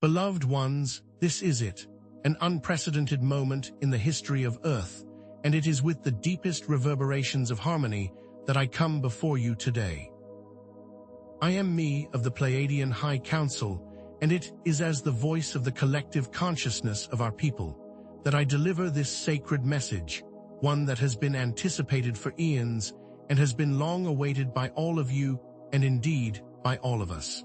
Beloved ones, this is it, an unprecedented moment in the history of Earth, and it is with the deepest reverberations of harmony that I come before you today. I am me of the Pleiadian High Council, and it is as the voice of the collective consciousness of our people that I deliver this sacred message, one that has been anticipated for eons and has been long awaited by all of you and indeed by all of us.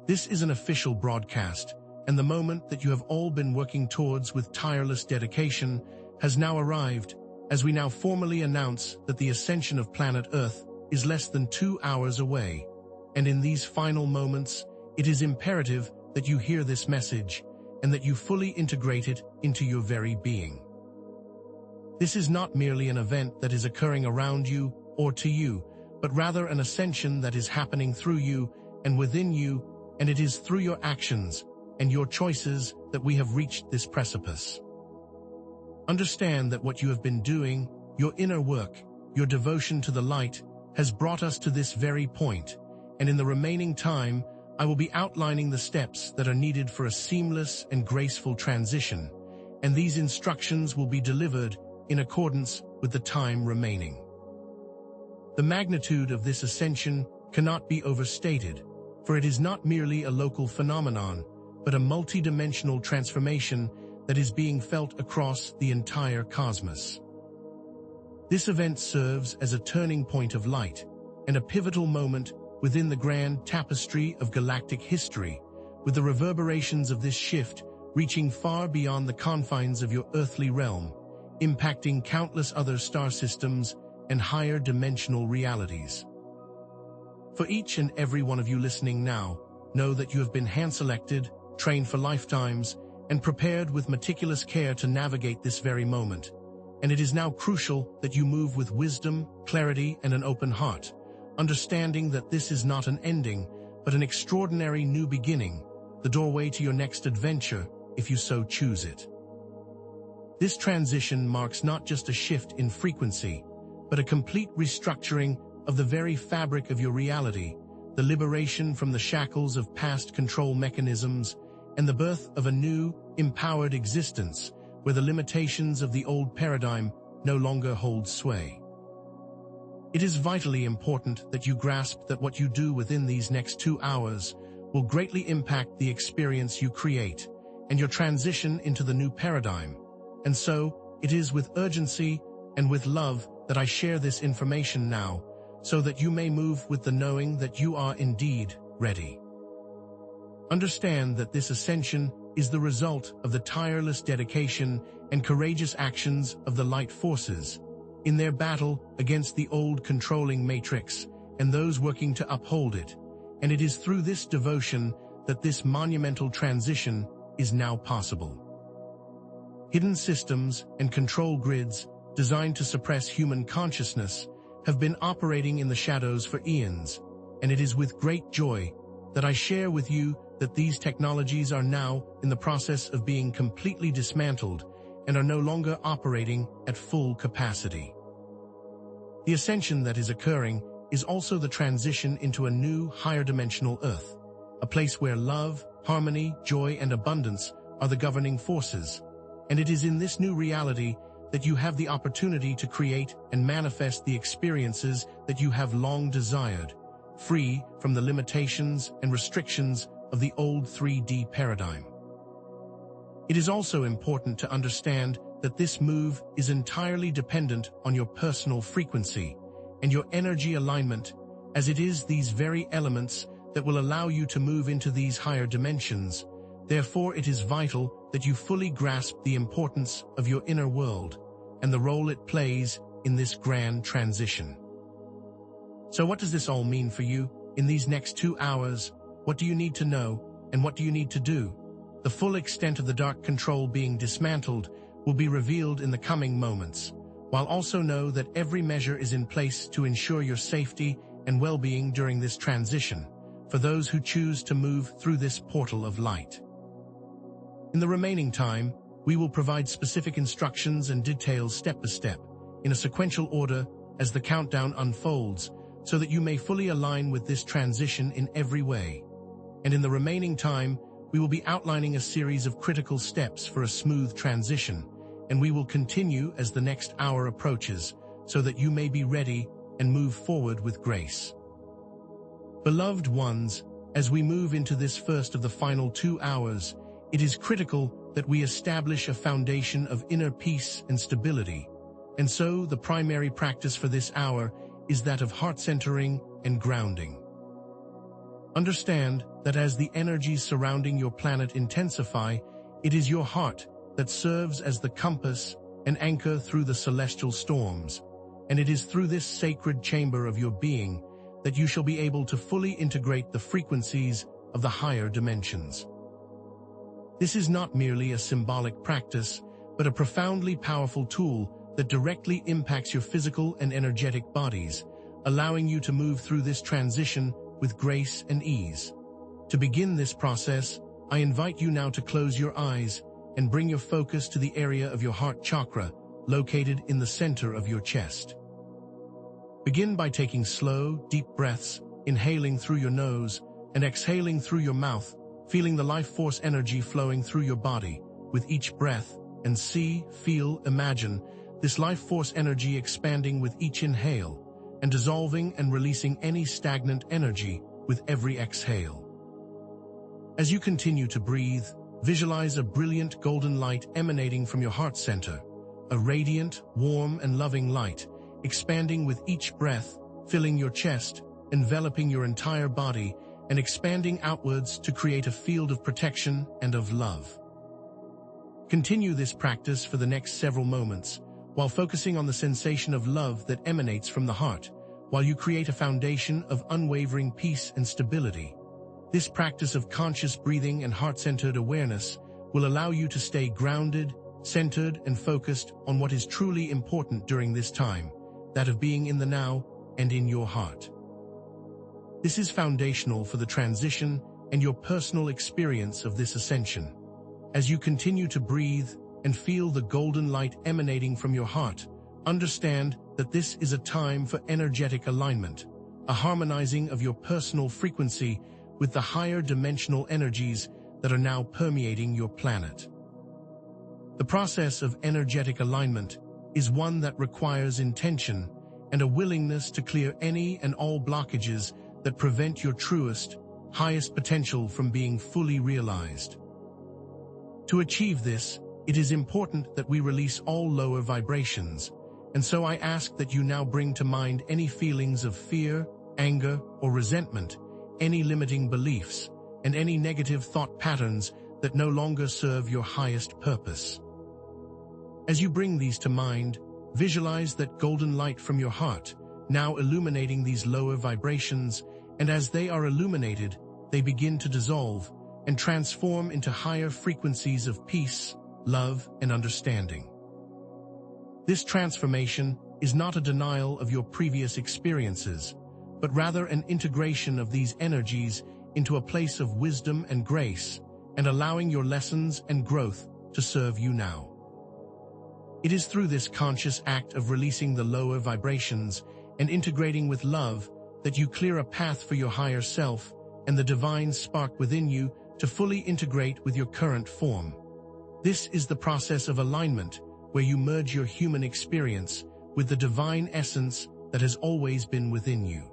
This is an official broadcast, and the moment that you have all been working towards with tireless dedication has now arrived, as we now formally announce that the ascension of planet Earth is less than 2 hours away, and in these final moments, it is imperative that you hear this message and that you fully integrate it into your very being. This is not merely an event that is occurring around you or to you, but rather an ascension that is happening through you and within you, and it is through your actions and your choices that we have reached this precipice. Understand that what you have been doing, your inner work, your devotion to the light, has brought us to this very point, and in the remaining time, I will be outlining the steps that are needed for a seamless and graceful transition, and these instructions will be delivered in accordance with the time remaining. The magnitude of this ascension cannot be overstated, for it is not merely a local phenomenon, but a multidimensional transformation that is being felt across the entire cosmos. This event serves as a turning point of light and a pivotal moment within the grand tapestry of galactic history, with the reverberations of this shift reaching far beyond the confines of your earthly realm, impacting countless other star systems and higher dimensional realities. For each and every one of you listening now, know that you have been hand-selected, trained for lifetimes, and prepared with meticulous care to navigate this very moment. And it is now crucial that you move with wisdom, clarity, and an open heart, understanding that this is not an ending, but an extraordinary new beginning, the doorway to your next adventure, if you so choose it. This transition marks not just a shift in frequency, but a complete restructuring of the very fabric of your reality, the liberation from the shackles of past control mechanisms, and the birth of a new, empowered existence, where the limitations of the old paradigm no longer hold sway. It is vitally important that you grasp that what you do within these next 2 hours will greatly impact the experience you create and your transition into the new paradigm. And so, it is with urgency and with love that I share this information now, so that you may move with the knowing that you are indeed ready. Understand that this ascension is the result of the tireless dedication and courageous actions of the light forces in their battle against the old controlling matrix and those working to uphold it, and it is through this devotion that this monumental transition is now possible. Hidden systems and control grids designed to suppress human consciousness have been operating in the shadows for eons, and it is with great joy that I share with you that these technologies are now in the process of being completely dismantled and are no longer operating at full capacity. The ascension that is occurring is also the transition into a new, higher dimensional Earth, a place where love, harmony, joy, and abundance are the governing forces, and it is in this new reality that you have the opportunity to create and manifest the experiences that you have long desired, free from the limitations and restrictions of the old 3D paradigm. It is also important to understand that this move is entirely dependent on your personal frequency and your energy alignment, as it is these very elements that will allow you to move into these higher dimensions. Therefore, it is vital that you fully grasp the importance of your inner world and the role it plays in this grand transition. So what does this all mean for you in these next 2 hours? What do you need to know, and what do you need to do? The full extent of the dark control being dismantled will be revealed in the coming moments, while also know that every measure is in place to ensure your safety and well-being during this transition, for those who choose to move through this portal of light. In the remaining time, we will provide specific instructions and details step by step, in a sequential order as the countdown unfolds, so that you may fully align with this transition in every way. And in the remaining time, we will be outlining a series of critical steps for a smooth transition, and we will continue as the next hour approaches, so that you may be ready and move forward with grace. Beloved ones, as we move into this first of the final 2 hours, it is critical that we establish a foundation of inner peace and stability. And so, the primary practice for this hour is that of heart centering and grounding. Understand that as the energies surrounding your planet intensify, it is your heart that serves as the compass and anchor through the celestial storms, and it is through this sacred chamber of your being that you shall be able to fully integrate the frequencies of the higher dimensions. This is not merely a symbolic practice, but a profoundly powerful tool that directly impacts your physical and energetic bodies, allowing you to move through this transition with grace and ease. To begin this process, I invite you now to close your eyes and bring your focus to the area of your heart chakra, located in the center of your chest. Begin by taking slow, deep breaths, inhaling through your nose and exhaling through your mouth, feeling the life force energy flowing through your body with each breath, and imagine this life force energy expanding with each inhale and dissolving and releasing any stagnant energy with every exhale. As you continue to breathe, visualize a brilliant golden light emanating from your heart center, a radiant, warm, and loving light, expanding with each breath, filling your chest, enveloping your entire body, and expanding outwards to create a field of protection and of love. Continue this practice for the next several moments, while focusing on the sensation of love that emanates from the heart, while you create a foundation of unwavering peace and stability. This practice of conscious breathing and heart-centered awareness will allow you to stay grounded, centered, and focused on what is truly important during this time, that of being in the now and in your heart. This is foundational for the transition and your personal experience of this ascension. As you continue to breathe and feel the golden light emanating from your heart, understand that this is a time for energetic alignment, a harmonizing of your personal frequency with the higher dimensional energies that are now permeating your planet. The process of energetic alignment is one that requires intention and a willingness to clear any and all blockages that prevent your truest, highest potential from being fully realized. To achieve this, it is important that we release all lower vibrations, and so I ask that you now bring to mind any feelings of fear, anger, or resentment, any limiting beliefs, and any negative thought patterns that no longer serve your highest purpose. As you bring these to mind, visualize that golden light from your heart, now illuminating these lower vibrations, and as they are illuminated, they begin to dissolve and transform into higher frequencies of peace, love, and understanding. This transformation is not a denial of your previous experiences, but rather an integration of these energies into a place of wisdom and grace, and allowing your lessons and growth to serve you now. It is through this conscious act of releasing the lower vibrations and integrating with love that you clear a path for your higher self and the divine spark within you to fully integrate with your current form. This is the process of alignment, where you merge your human experience with the divine essence that has always been within you.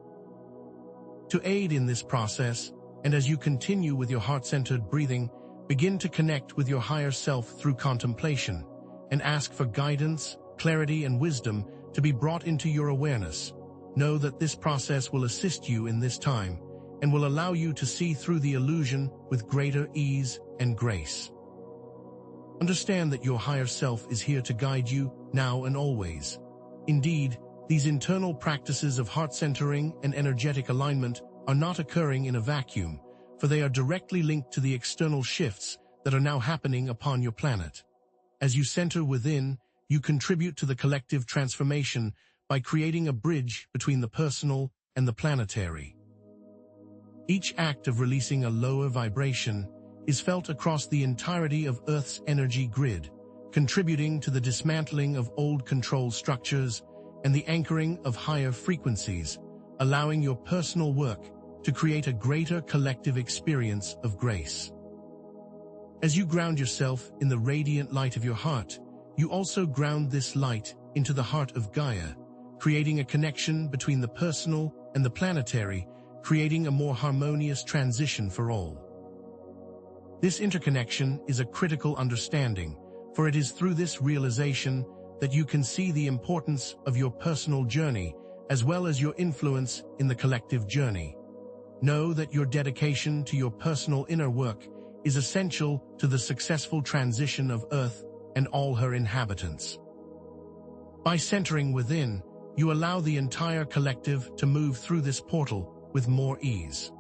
To aid in this process, and as you continue with your heart-centered breathing, begin to connect with your higher self through contemplation, and ask for guidance, clarity, and wisdom to be brought into your awareness. Know that this process will assist you in this time, and will allow you to see through the illusion with greater ease and grace. Understand that your higher self is here to guide you now and always. Indeed, these internal practices of heart-centering and energetic alignment are not occurring in a vacuum, for they are directly linked to the external shifts that are now happening upon your planet. As you center within, you contribute to the collective transformation by creating a bridge between the personal and the planetary. Each act of releasing a lower vibration is felt across the entirety of Earth's energy grid, contributing to the dismantling of old control structures and the anchoring of higher frequencies, allowing your personal work to create a greater collective experience of grace. As you ground yourself in the radiant light of your heart, you also ground this light into the heart of Gaia, creating a connection between the personal and the planetary, creating a more harmonious transition for all. This interconnection is a critical understanding, for it is through this realization that you can see the importance of your personal journey as well as your influence in the collective journey. Know that your dedication to your personal inner work is essential to the successful transition of Earth and all her inhabitants. By centering within, you allow the entire collective to move through this portal with more ease.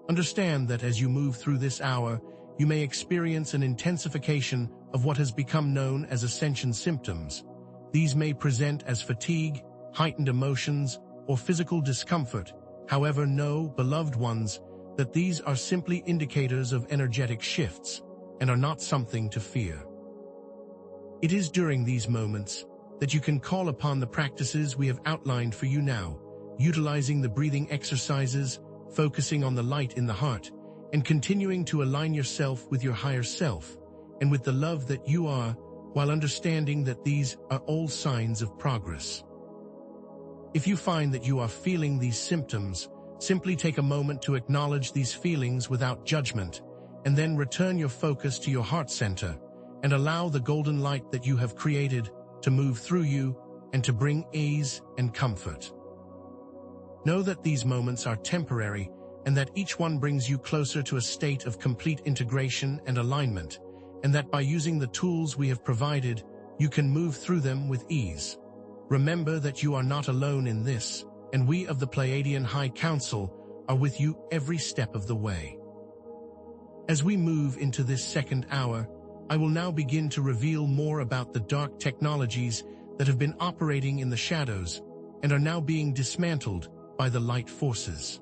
Understand that as you move through this hour, you may experience an intensification of what has become known as Ascension symptoms. These may present as fatigue, heightened emotions, or physical discomfort. However, know, beloved ones, that these are simply indicators of energetic shifts and are not something to fear. It is during these moments that you can call upon the practices we have outlined for you now, utilizing the breathing exercises, focusing on the light in the heart, and continuing to align yourself with your higher self and with the love that you are, while understanding that these are all signs of progress. If you find that you are feeling these symptoms, simply take a moment to acknowledge these feelings without judgment, and then return your focus to your heart center and allow the golden light that you have created to move through you and to bring ease and comfort. Know that these moments are temporary and that each one brings you closer to a state of complete integration and alignment, and that by using the tools we have provided, you can move through them with ease. Remember that you are not alone in this, and we of the Pleiadian High Council are with you every step of the way. As we move into this second hour, I will now begin to reveal more about the dark technologies that have been operating in the shadows and are now being dismantled by the light forces.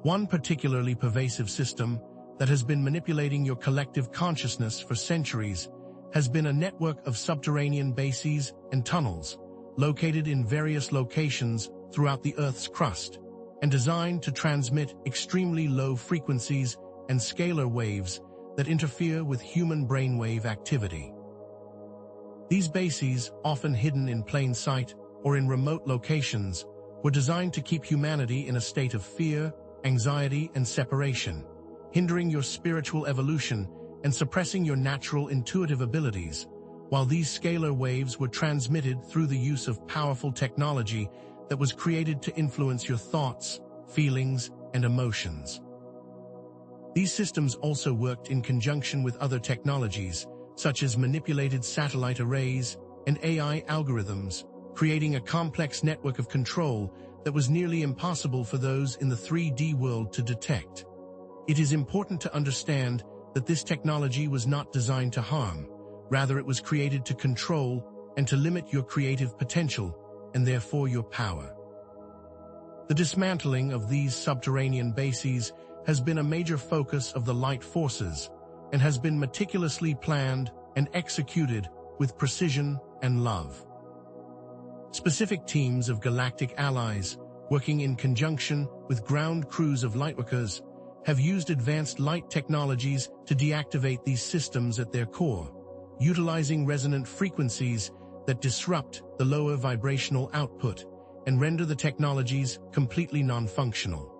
One particularly pervasive system that has been manipulating your collective consciousness for centuries has been a network of subterranean bases and tunnels located in various locations throughout the Earth's crust and designed to transmit extremely low frequencies and scalar waves that interfere with human brainwave activity. These bases, often hidden in plain sight or in remote locations, were designed to keep humanity in a state of fear, anxiety, and separation, hindering your spiritual evolution and suppressing your natural intuitive abilities, while these scalar waves were transmitted through the use of powerful technology that was created to influence your thoughts, feelings, and emotions. These systems also worked in conjunction with other technologies, such as manipulated satellite arrays and AI algorithms, creating a complex network of control that was nearly impossible for those in the 3D world to detect. It is important to understand that this technology was not designed to harm. Rather, it was created to control and to limit your creative potential, and therefore your power. The dismantling of these subterranean bases has been a major focus of the light forces and has been meticulously planned and executed with precision and love. Specific teams of galactic allies, working in conjunction with ground crews of lightworkers, have used advanced light technologies to deactivate these systems at their core, utilizing resonant frequencies that disrupt the lower vibrational output and render the technologies completely non-functional.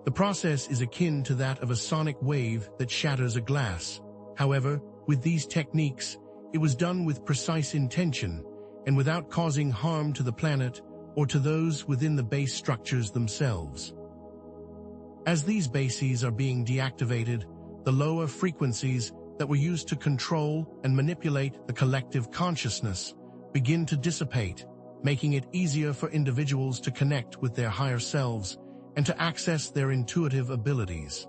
The process is akin to that of a sonic wave that shatters a glass. However, with these techniques, it was done with precise intention and without causing harm to the planet or to those within the base structures themselves. As these bases are being deactivated, the lower frequencies that were used to control and manipulate the collective consciousness begin to dissipate, making it easier for individuals to connect with their higher selves and to access their intuitive abilities.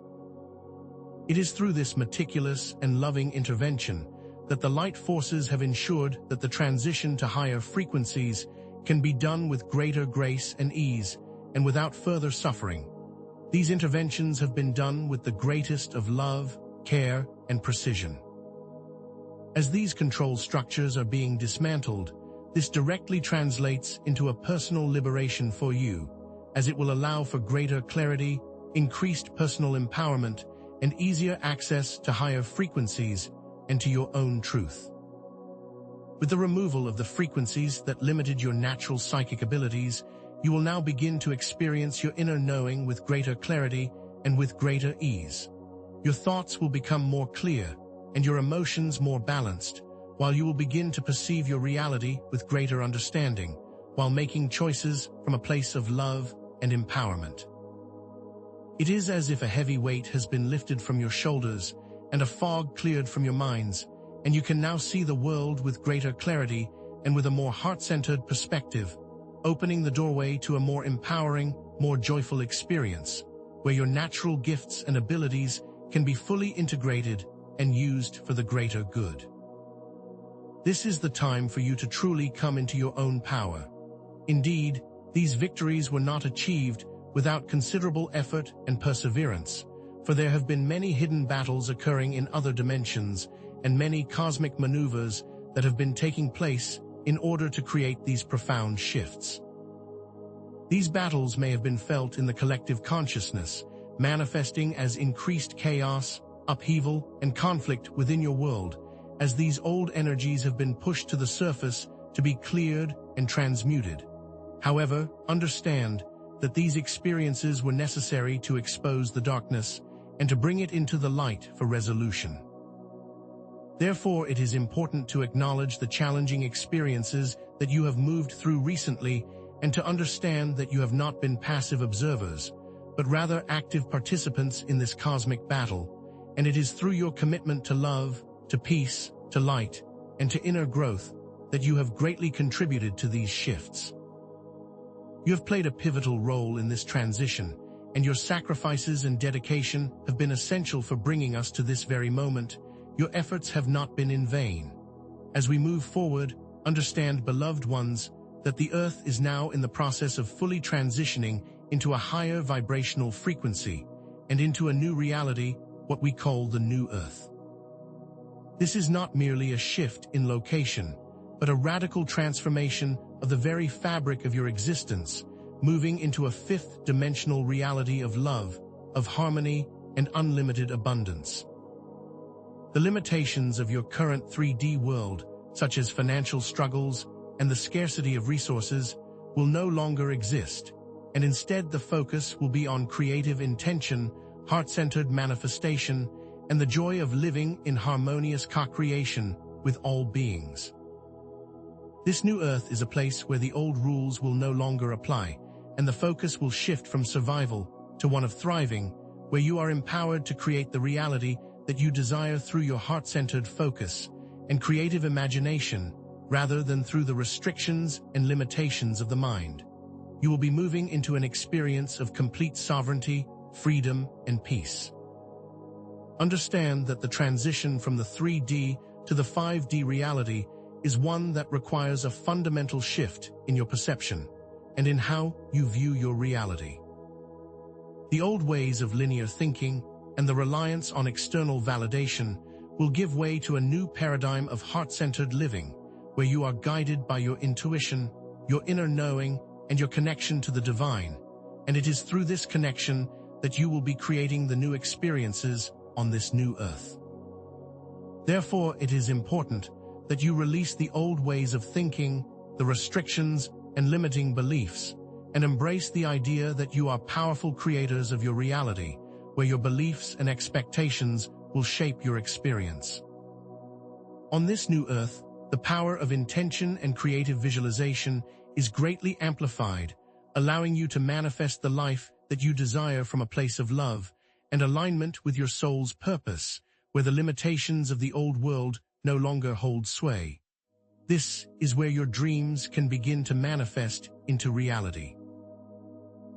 It is through this meticulous and loving intervention that the light forces have ensured that the transition to higher frequencies can be done with greater grace and ease and without further suffering. These interventions have been done with the greatest of love, care, and precision. As these control structures are being dismantled, this directly translates into a personal liberation for you, as it will allow for greater clarity, increased personal empowerment, and easier access to higher frequencies and to your own truth. With the removal of the frequencies that limited your natural psychic abilities, you will now begin to experience your inner knowing with greater clarity and with greater ease. Your thoughts will become more clear and your emotions more balanced, while you will begin to perceive your reality with greater understanding, while making choices from a place of love and empowerment. It is as if a heavy weight has been lifted from your shoulders and a fog cleared from your minds, and you can now see the world with greater clarity and with a more heart-centered perspective, opening the doorway to a more empowering, more joyful experience, where your natural gifts and abilities can be fully integrated and used for the greater good. This is the time for you to truly come into your own power. Indeed, these victories were not achieved without considerable effort and perseverance, for there have been many hidden battles occurring in other dimensions and many cosmic maneuvers that have been taking place in order to create these profound shifts. These battles may have been felt in the collective consciousness, manifesting as increased chaos, upheaval, and conflict within your world, as these old energies have been pushed to the surface to be cleared and transmuted. However, understand that these experiences were necessary to expose the darkness and to bring it into the light for resolution. Therefore, it is important to acknowledge the challenging experiences that you have moved through recently and to understand that you have not been passive observers, but rather active participants in this cosmic battle, and it is through your commitment to love, to peace, to light, and to inner growth that you have greatly contributed to these shifts. You have played a pivotal role in this transition, and your sacrifices and dedication have been essential for bringing us to this very moment. Your efforts have not been in vain. As we move forward, understand, beloved ones, that the Earth is now in the process of fully transitioning into a higher vibrational frequency and into a new reality, what we call the New Earth. This is not merely a shift in location, but a radical transformation of the very fabric of your existence, moving into a fifth-dimensional reality of love, of harmony, and unlimited abundance. The limitations of your current 3D world, such as financial struggles and the scarcity of resources, will no longer exist, and instead the focus will be on creative intention, heart-centered manifestation, and the joy of living in harmonious co-creation with all beings. This new Earth is a place where the old rules will no longer apply, and the focus will shift from survival to one of thriving, where you are empowered to create the reality that you desire through your heart-centered focus and creative imagination, rather than through the restrictions and limitations of the mind. You will be moving into an experience of complete sovereignty, freedom, and peace. Understand that the transition from the 3D to the 5D reality is one that requires a fundamental shift in your perception and in how you view your reality. The old ways of linear thinking and the reliance on external validation will give way to a new paradigm of heart-centered living, where you are guided by your intuition, your inner knowing, and your connection to the divine, and it is through this connection that you will be creating the new experiences on this new Earth. Therefore, it is important that you release the old ways of thinking, the restrictions and limiting beliefs, and embrace the idea that you are powerful creators of your reality, where your beliefs and expectations will shape your experience. On this new Earth, the power of intention and creative visualization is greatly amplified, allowing you to manifest the life that you desire from a place of love and alignment with your soul's purpose, where the limitations of the old world no longer hold sway. This is where your dreams can begin to manifest into reality.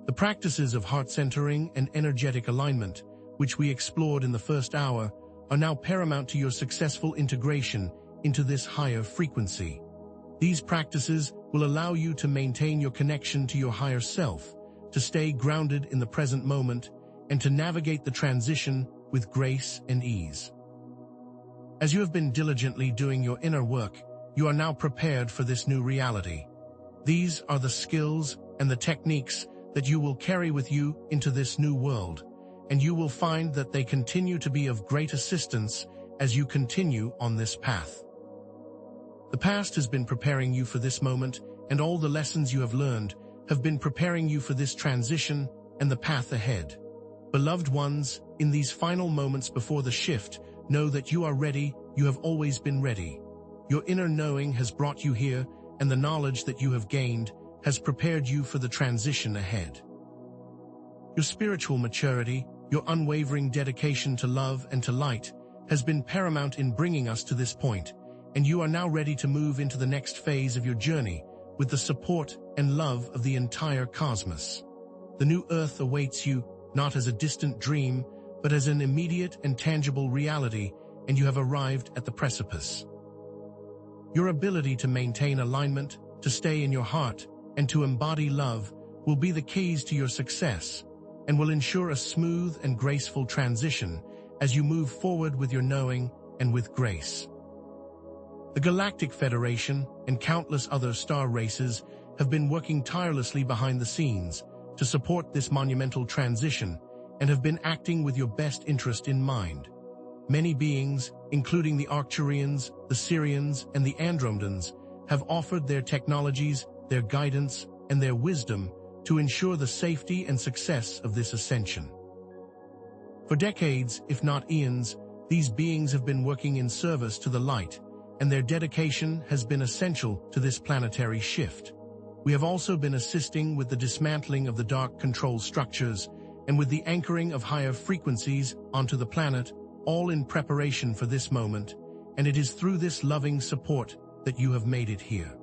The practices of heart-centering and energetic alignment, which we explored in the first hour, are now paramount to your successful integration into this higher frequency. These practices will allow you to maintain your connection to your higher self, to stay grounded in the present moment, and to navigate the transition with grace and ease. As you have been diligently doing your inner work, you are now prepared for this new reality. These are the skills and the techniques that you will carry with you into this new world, and you will find that they continue to be of great assistance as you continue on this path. The past has been preparing you for this moment, and all the lessons you have learned have been preparing you for this transition and the path ahead. Beloved ones, in these final moments before the shift, know that you are ready, you have always been ready. Your inner knowing has brought you here, and the knowledge that you have gained has prepared you for the transition ahead. Your spiritual maturity, your unwavering dedication to love and to light, has been paramount in bringing us to this point, and you are now ready to move into the next phase of your journey with the support and love of the entire cosmos. The new Earth awaits you, not as a distant dream, but as an immediate and tangible reality, and you have arrived at the precipice. Your ability to maintain alignment, to stay in your heart, and to embody love will be the keys to your success, and will ensure a smooth and graceful transition as you move forward with your knowing and with grace. The Galactic Federation and countless other star races have been working tirelessly behind the scenes to support this monumental transition and have been acting with your best interest in mind. Many beings, including the Arcturians, the Syrians, and the Andromedans, have offered their technologies, their guidance, and their wisdom to ensure the safety and success of this ascension. For decades, if not eons, these beings have been working in service to the light, and their dedication has been essential to this planetary shift. We have also been assisting with the dismantling of the dark control structures and with the anchoring of higher frequencies onto the planet, all in preparation for this moment, and it is through this loving support that you have made it here.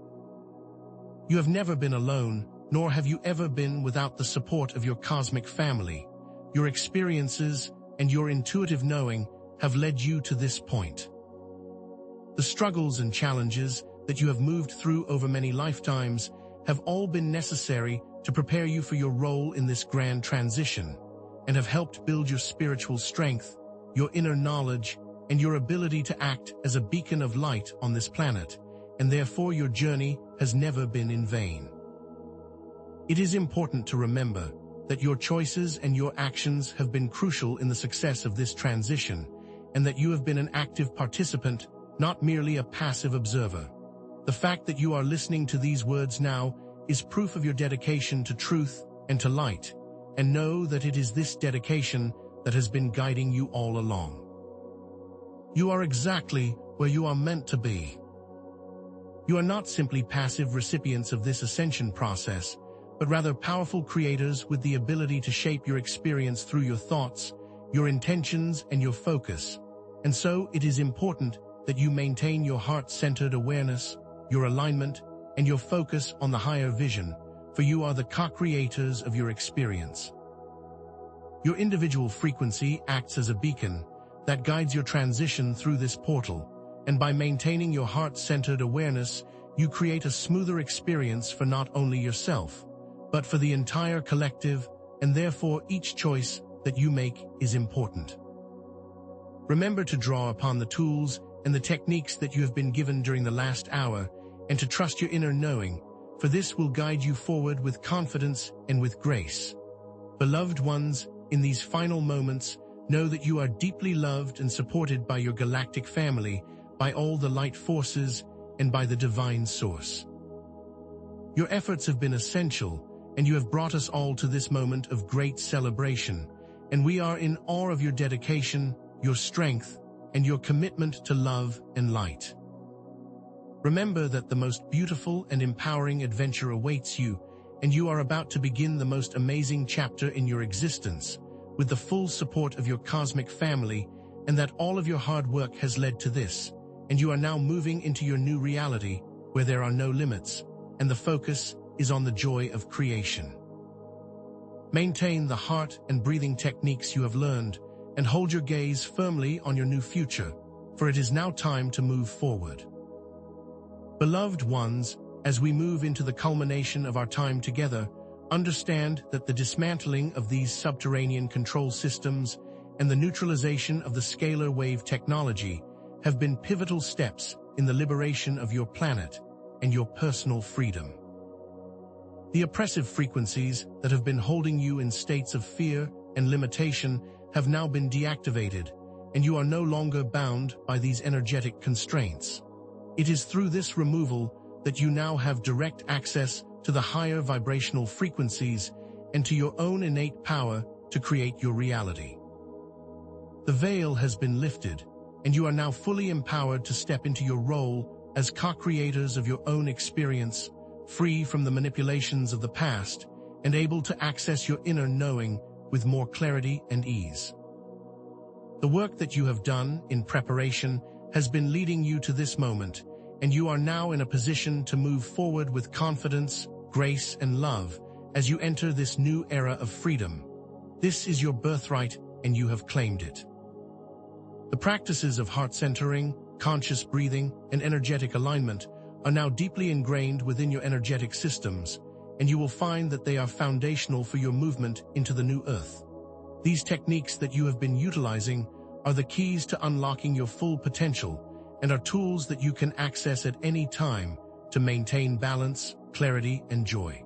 You have never been alone, nor have you ever been without the support of your cosmic family. Your experiences and your intuitive knowing have led you to this point. The struggles and challenges that you have moved through over many lifetimes have all been necessary to prepare you for your role in this grand transition, and have helped build your spiritual strength, your inner knowledge, and your ability to act as a beacon of light on this planet, and therefore your journey has never been in vain. It is important to remember that your choices and your actions have been crucial in the success of this transition, and that you have been an active participant, not merely a passive observer. The fact that you are listening to these words now is proof of your dedication to truth and to light, and know that it is this dedication that has been guiding you all along. You are exactly where you are meant to be. You are not simply passive recipients of this ascension process, but rather powerful creators with the ability to shape your experience through your thoughts, your intentions, and your focus. And so it is important that you maintain your heart-centered awareness, your alignment, and your focus on the higher vision, for you are the co-creators of your experience. Your individual frequency acts as a beacon that guides your transition through this portal, and by maintaining your heart-centered awareness, you create a smoother experience for not only yourself, but for the entire collective, and therefore each choice that you make is important. Remember to draw upon the tools and the techniques that you have been given during the last hour, and to trust your inner knowing, for this will guide you forward with confidence and with grace. Beloved ones, in these final moments, know that you are deeply loved and supported by your galactic family, by all the light forces, and by the divine source. Your efforts have been essential, and you have brought us all to this moment of great celebration, and we are in awe of your dedication, your strength, and your commitment to love and light. Remember that the most beautiful and empowering adventure awaits you, and you are about to begin the most amazing chapter in your existence, with the full support of your cosmic family, and that all of your hard work has led to this, and you are now moving into your new reality, where there are no limits, and the focus is on the joy of creation. Maintain the heart and breathing techniques you have learned, and hold your gaze firmly on your new future, for it is now time to move forward. Beloved ones, as we move into the culmination of our time together, understand that the dismantling of these subterranean control systems and the neutralization of the scalar wave technology have been pivotal steps in the liberation of your planet and your personal freedom. The oppressive frequencies that have been holding you in states of fear and limitation have now been deactivated, and you are no longer bound by these energetic constraints. It is through this removal that you now have direct access to the higher vibrational frequencies and to your own innate power to create your reality. The veil has been lifted, and you are now fully empowered to step into your role as co-creators of your own experience, free from the manipulations of the past, and able to access your inner knowing with more clarity and ease. The work that you have done in preparation has been leading you to this moment, and you are now in a position to move forward with confidence, grace, and love as you enter this new era of freedom. This is your birthright, and you have claimed it. The practices of heart centering, conscious breathing, and energetic alignment are now deeply ingrained within your energetic systems, and you will find that they are foundational for your movement into the new earth. These techniques that you have been utilizing are the keys to unlocking your full potential and are tools that you can access at any time to maintain balance, clarity, and joy.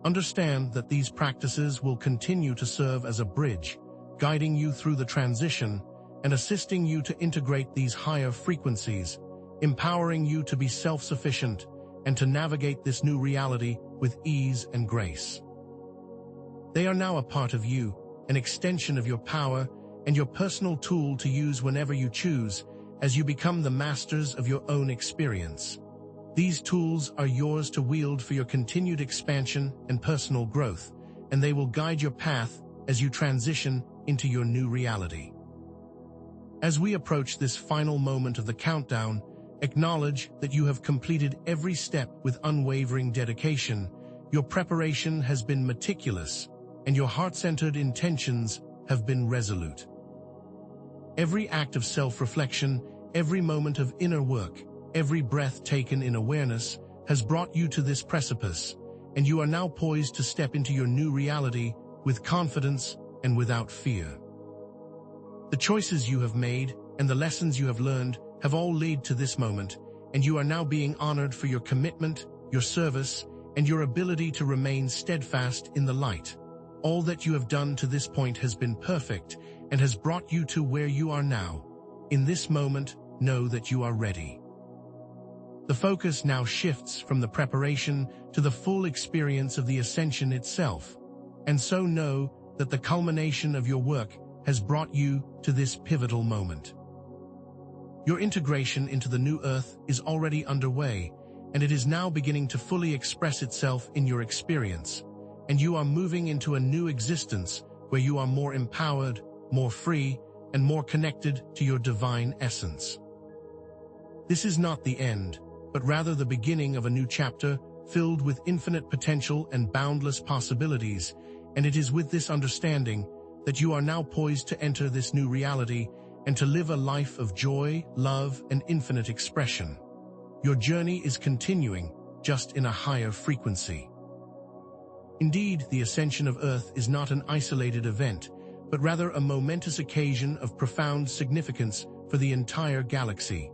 Understand that these practices will continue to serve as a bridge, guiding you through the transition and assisting you to integrate these higher frequencies, empowering you to be self-sufficient and to navigate this new reality with ease and grace. They are now a part of you, an extension of your power, and your personal tool to use whenever you choose, as you become the masters of your own experience. These tools are yours to wield for your continued expansion and personal growth, and they will guide your path as you transition into your new reality. As we approach this final moment of the countdown, acknowledge that you have completed every step with unwavering dedication. Your preparation has been meticulous, and your heart-centered intentions have been resolute. Every act of self-reflection, every moment of inner work, every breath taken in awareness has brought you to this precipice, and you are now poised to step into your new reality with confidence and without fear. The choices you have made and the lessons you have learned have all led to this moment, and you are now being honored for your commitment, your service, and your ability to remain steadfast in the light. All that you have done to this point has been perfect and has brought you to where you are now. In this moment, know that you are ready. The focus now shifts from the preparation to the full experience of the Ascension itself, and so know that the culmination of your work has brought you to this pivotal moment. Your integration into the new Earth is already underway, and it is now beginning to fully express itself in your experience, and you are moving into a new existence where you are more empowered, more free, and more connected to your divine essence. This is not the end, but rather the beginning of a new chapter filled with infinite potential and boundless possibilities, and it is with this understanding that you are now poised to enter this new reality and to live a life of joy, love, and infinite expression. Your journey is continuing, just in a higher frequency. Indeed, the ascension of Earth is not an isolated event, but rather a momentous occasion of profound significance for the entire galaxy.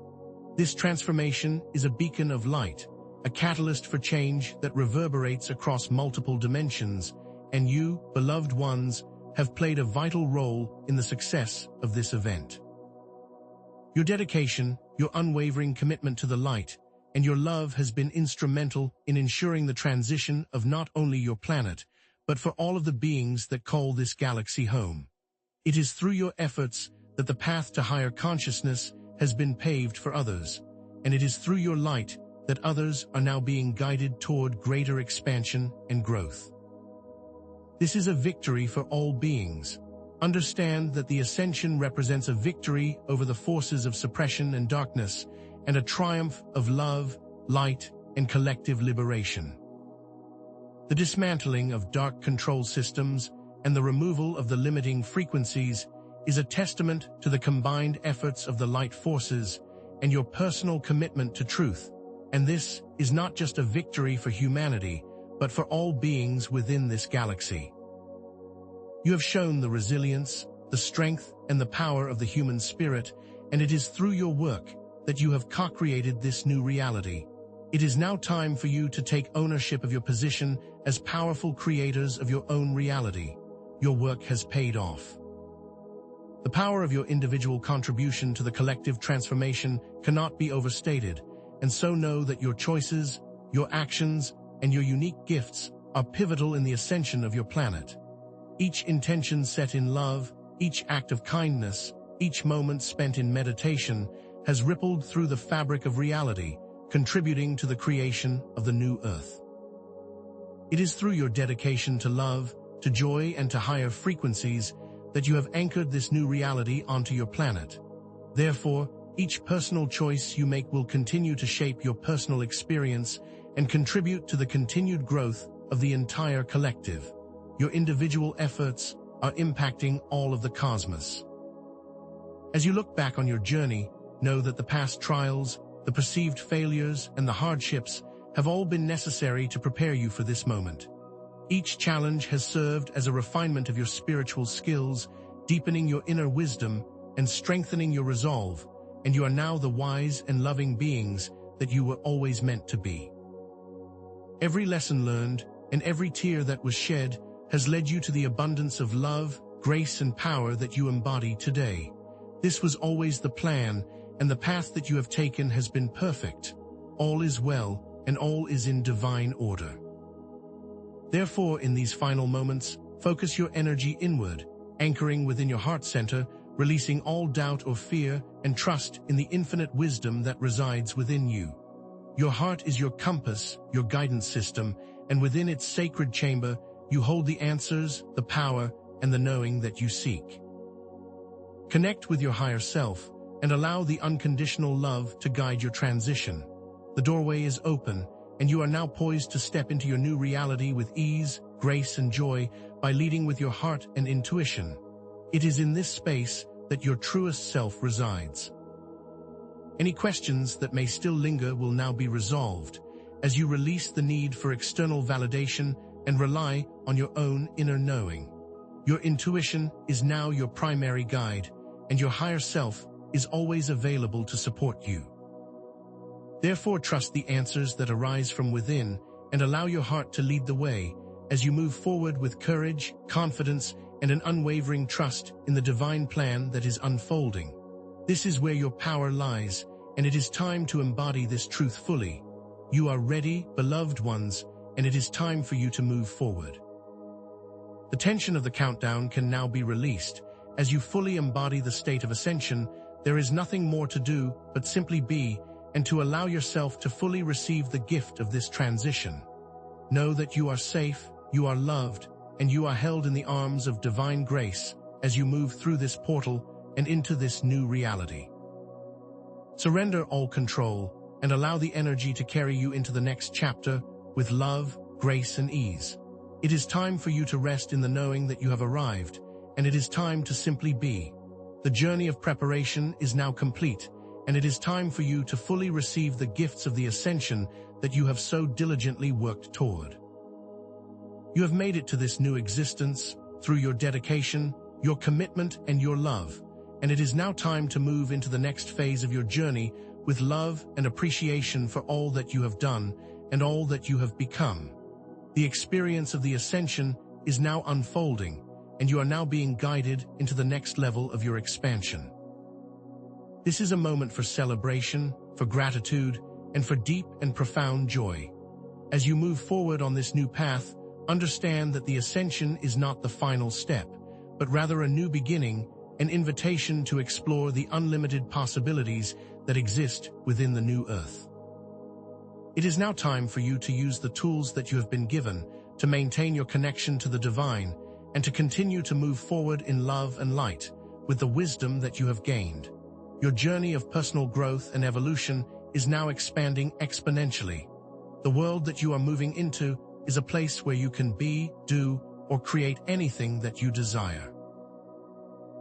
This transformation is a beacon of light, a catalyst for change that reverberates across multiple dimensions, and you, beloved ones, have played a vital role in the success of this event. Your dedication, your unwavering commitment to the light, and your love has been instrumental in ensuring the transition of not only your planet, but for all of the beings that call this galaxy home. It is through your efforts that the path to higher consciousness has been paved for others, and it is through your light that others are now being guided toward greater expansion and growth. This is a victory for all beings. Understand that the Ascension represents a victory over the forces of suppression and darkness, and a triumph of love, light, and collective liberation. The dismantling of dark control systems and the removal of the limiting frequencies is a testament to the combined efforts of the light forces and your personal commitment to truth, and this is not just a victory for humanity, but for all beings within this galaxy. You have shown the resilience, the strength, and the power of the human spirit, and it is through your work that you have co-created this new reality. It is now time for you to take ownership of your position as powerful creators of your own reality. Your work has paid off. The power of your individual contribution to the collective transformation cannot be overstated, and so know that your choices, your actions, and your unique gifts are pivotal in the ascension of your planet. Each intention set in love, each act of kindness, each moment spent in meditation has rippled through the fabric of reality, contributing to the creation of the new Earth. It is through your dedication to love, to joy, and to higher frequencies that you have anchored this new reality onto your planet. Therefore, each personal choice you make will continue to shape your personal experience and contribute to the continued growth of the entire collective. Your individual efforts are impacting all of the cosmos. As you look back on your journey, know that the past trials, the perceived failures, and the hardships have all been necessary to prepare you for this moment. Each challenge has served as a refinement of your spiritual skills, deepening your inner wisdom and strengthening your resolve, and you are now the wise and loving beings that you were always meant to be. Every lesson learned and every tear that was shed has led you to the abundance of love, grace, and power that you embody today. This was always the plan, and the path that you have taken has been perfect. All is well, and all is in divine order. Therefore, in these final moments, focus your energy inward, anchoring within your heart center, releasing all doubt or fear, and trust in the infinite wisdom that resides within you. Your heart is your compass, your guidance system, and within its sacred chamber, you hold the answers, the power, and the knowing that you seek. Connect with your higher self, and allow the unconditional love to guide your transition. The doorway is open, and you are now poised to step into your new reality with ease, grace, and joy by leading with your heart and intuition. It is in this space that your truest self resides. Any questions that may still linger will now be resolved, as you release the need for external validation and rely on your own inner knowing. Your intuition is now your primary guide, and your higher self is always available to support you. Therefore, trust the answers that arise from within and allow your heart to lead the way as you move forward with courage, confidence, and an unwavering trust in the divine plan that is unfolding. This is where your power lies, and it is time to embody this truth fully. You are ready, beloved ones, and it is time for you to move forward. The tension of the countdown can now be released. As you fully embody the state of ascension, there is nothing more to do but simply be, and to allow yourself to fully receive the gift of this transition. Know that you are safe, you are loved, and you are held in the arms of divine grace as you move through this portal and into this new reality. Surrender all control and allow the energy to carry you into the next chapter with love, grace, and ease. It is time for you to rest in the knowing that you have arrived, and it is time to simply be. The journey of preparation is now complete, and it is time for you to fully receive the gifts of the ascension that you have so diligently worked toward. You have made it to this new existence through your dedication, your commitment, and your love, and it is now time to move into the next phase of your journey with love and appreciation for all that you have done and all that you have become. The experience of the ascension is now unfolding, and you are now being guided into the next level of your expansion. This is a moment for celebration, for gratitude, and for deep and profound joy. As you move forward on this new path, understand that the ascension is not the final step, but rather a new beginning, an invitation to explore the unlimited possibilities that exist within the new Earth. It is now time for you to use the tools that you have been given to maintain your connection to the divine and to continue to move forward in love and light with the wisdom that you have gained. Your journey of personal growth and evolution is now expanding exponentially. The world that you are moving into is a place where you can be, do, or create anything that you desire.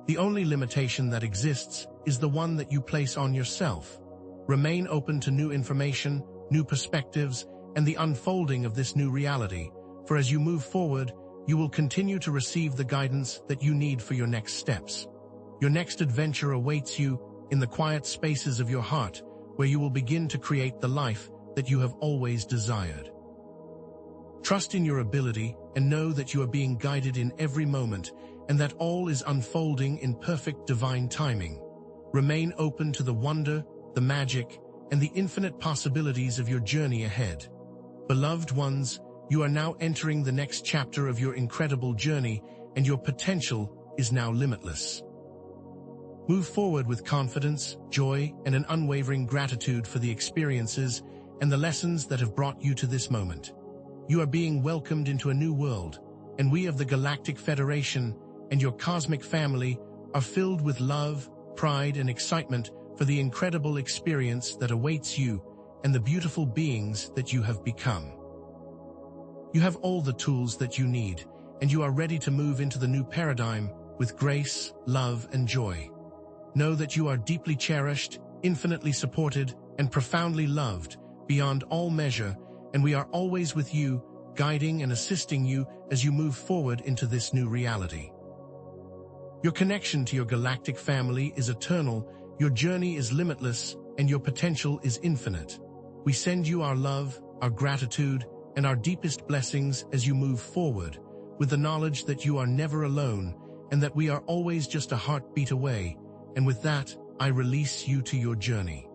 The only limitation that exists is the one that you place on yourself. Remain open to new information, new perspectives, and the unfolding of this new reality, for as you move forward, you will continue to receive the guidance that you need for your next steps. Your next adventure awaits you in the quiet spaces of your heart, where you will begin to create the life that you have always desired. Trust in your ability and know that you are being guided in every moment and that all is unfolding in perfect divine timing. Remain open to the wonder, the magic, and the infinite possibilities of your journey ahead. Beloved ones, you are now entering the next chapter of your incredible journey, and your potential is now limitless. Move forward with confidence, joy, and an unwavering gratitude for the experiences and the lessons that have brought you to this moment. You are being welcomed into a new world, and we of the Galactic Federation and your cosmic family are filled with love, pride, and excitement for the incredible experience that awaits you and the beautiful beings that you have become. You have all the tools that you need, and you are ready to move into the new paradigm with grace, love, and joy. Know that you are deeply cherished, infinitely supported, and profoundly loved beyond all measure, and we are always with you, guiding and assisting you as you move forward into this new reality. Your connection to your galactic family is eternal, your journey is limitless, and your potential is infinite. We send you our love, our gratitude, and our deepest blessings as you move forward, with the knowledge that you are never alone and that we are always just a heartbeat away. And with that, I release you to your journey.